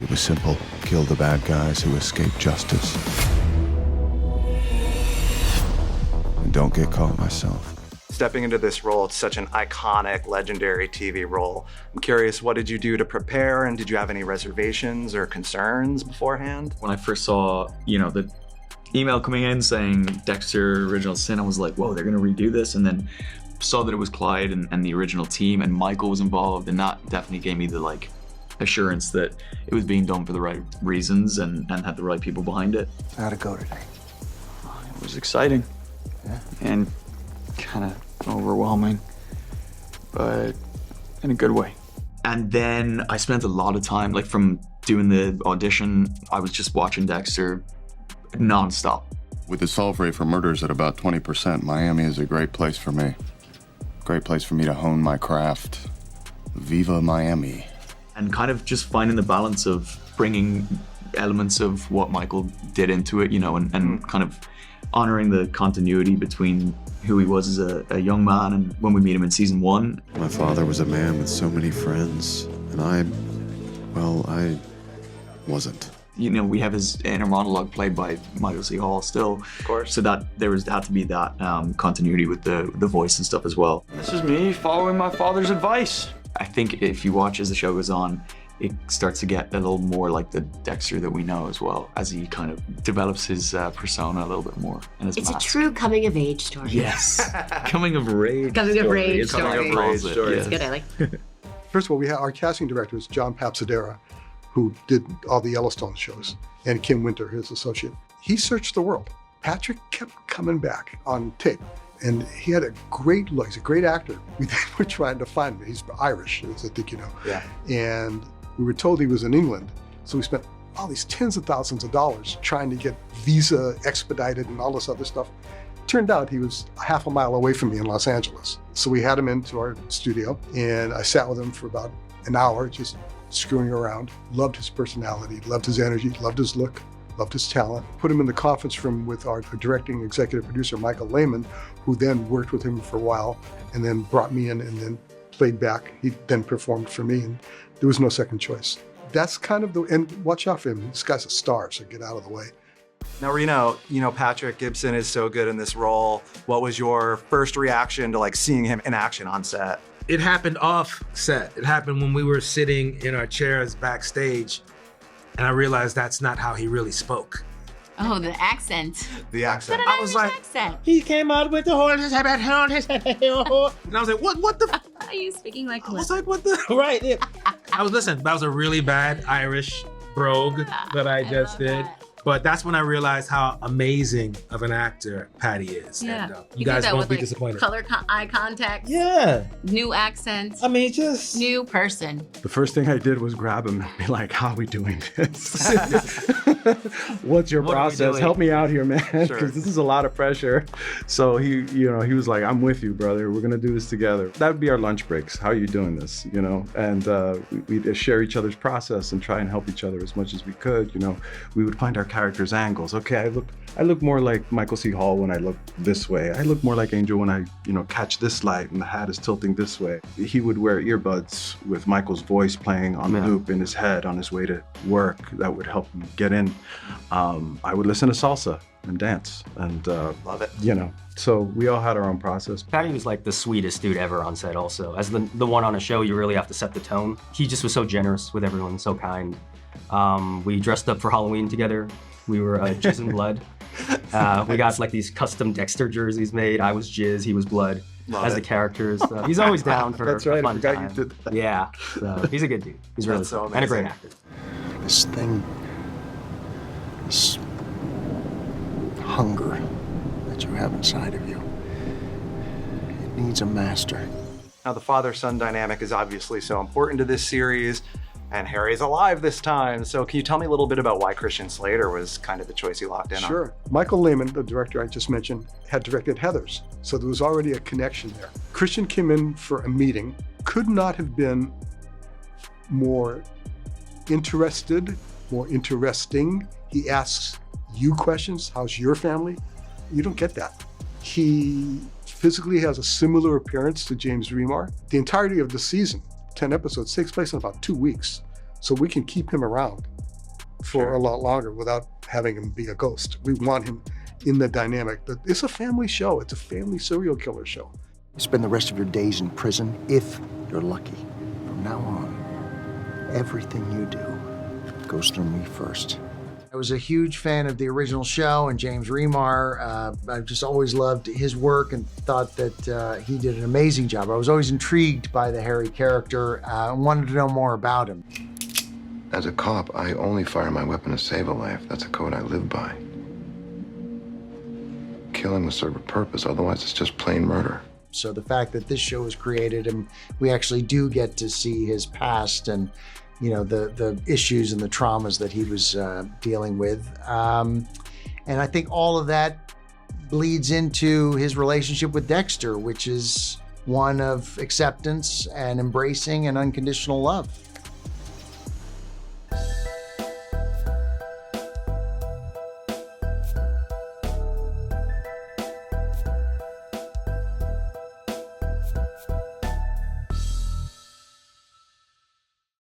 It was simple. Kill the bad guys who escape justice. And don't get caught myself. Stepping into this role, it's such an iconic, legendary TV role. I'm curious, what did you do to prepare, and did you have any reservations or concerns beforehand? When I first saw, the email coming in saying Dexter Original Sin, I was like, whoa, they're gonna redo this, and then saw that it was Clyde and the original team, and Michael was involved, and that definitely gave me the assurance that it was being done for the right reasons and had the right people behind it. How'd it go today? It was exciting, and kind of overwhelming, but in a good way. And then I spent a lot of time, from doing the audition, I was just watching Dexter nonstop. With the solve rate for murders at about 20%, Miami is a great place for me. Great place for me to hone my craft. Viva Miami. And kind of just finding the balance of bringing elements of what Michael did into it, and kind of honoring the continuity between who he was as a young man and when we meet him in season 1. My father was a man with so many friends, and I wasn't. We have his inner monologue played by Michael C. Hall still. Of course. So that there had to be that continuity with the voice and stuff as well. This is me following my father's advice. I think if you watch as the show goes on, it starts to get a little more like the Dexter that we know as well, as he kind of develops his persona a little bit more. And It's a true coming-of-age story. Yes, coming of age. Coming-of-age story. story. Coming-of-age story. It's good, I like it. First of all, we had our casting director is John Papsadera, who did all the Yellowstone shows, and Kim Winter, his associate. He searched the world. Patrick kept coming back on tape, and he had a great look. He's a great actor. We were trying to find him. He's Irish, as I think you know. Yeah. And we were told he was in England, so we spent all these tens of thousands of dollars trying to get visa expedited and all this other stuff. Turned out he was half a mile away from me in Los Angeles. So we had him into our studio, and I sat with him for about an hour, just screwing around. Loved his personality, loved his energy, loved his look, loved his talent. Put him in the conference room with our directing executive producer, Michael Lehman, who then worked with him for a while and then brought me in and then played back. He then performed for me, and there was no second choice. That's kind of and watch out for him. This guy's a star, so get out of the way. Now, Reno, Patrick Gibson is so good in this role. What was your first reaction to seeing him in action on set? It happened off set. It happened when we were sitting in our chairs backstage, and I realized that's not how he really spoke. Oh, the accent. The accent. I was like, accent. He came out with the horses, and I was like, what the? Are you speaking like I was like, what the? Right. Yeah. That was a really bad Irish brogue that I just did. that. But that's when I realized how amazing of an actor Patty is. Yeah. And, You guys did that won't with be disappointed. eye contact. Yeah. New accent. I mean, just. New person. The first thing I did was grab him and be like, how are we doing this? What's your process? Help me out here, man, because this is a lot of pressure. So he was like, I'm with you, brother. We're going to do this together. That would be our lunch breaks. How are you doing this? And we'd share each other's process and try and help each other as much as we could. We would find our characters' angles. Okay, I look more like Michael C. Hall when I look this way. I look more like Angel when I, catch this light and the hat is tilting this way. He would wear earbuds with Michael's voice playing on loop in his head on his way to work. That would help him get in. I would listen to salsa and dance and love it. So we all had our own process. Patty was like the sweetest dude ever on set also. As the one on a show, you really have to set the tone. He just was so generous with everyone, so kind. We dressed up for Halloween together. We were Jizz and Blood. We got these custom Dexter jerseys made. I was Jizz, he was Blood. As the characters. He's always down for That's right, a fun I forgot time. you did that. Yeah, so he's a good dude. He's really so and a great amazing. actor. This thing, this hunger that you have inside of you, it needs a master. Now, the father-son dynamic is obviously so important to this series, and Harry's alive this time. So can you tell me a little bit about why Christian Slater was kind of the choice you locked in on? Sure. Michael Lehman, the director I just mentioned, had directed Heathers, so there was already a connection there. Christian came in for a meeting, could not have been more interested, more interesting. He asks you questions. How's your family? You don't get that. He physically has a similar appearance to James Remar. The entirety of the season, 10 episodes, takes place in about 2 weeks. so we can keep him around for a lot longer without having him be a ghost. We want him in the dynamic. It's a family show. It's a family serial killer show. Spend the rest of your days in prison if you're lucky. From now on, everything you do goes through me first. I was a huge fan of the original show and James Remar. I've just always loved his work and thought that he did an amazing job. I was always intrigued by the Harry character and wanted to know more about him. As a cop, I only fire my weapon to save a life. That's a code I live by. Killing must serve a purpose, otherwise it's just plain murder. So the fact that this show was created and we actually do get to see his past and the issues and the traumas that he was dealing with. And I think all of that bleeds into his relationship with Dexter, which is one of acceptance and embracing and unconditional love.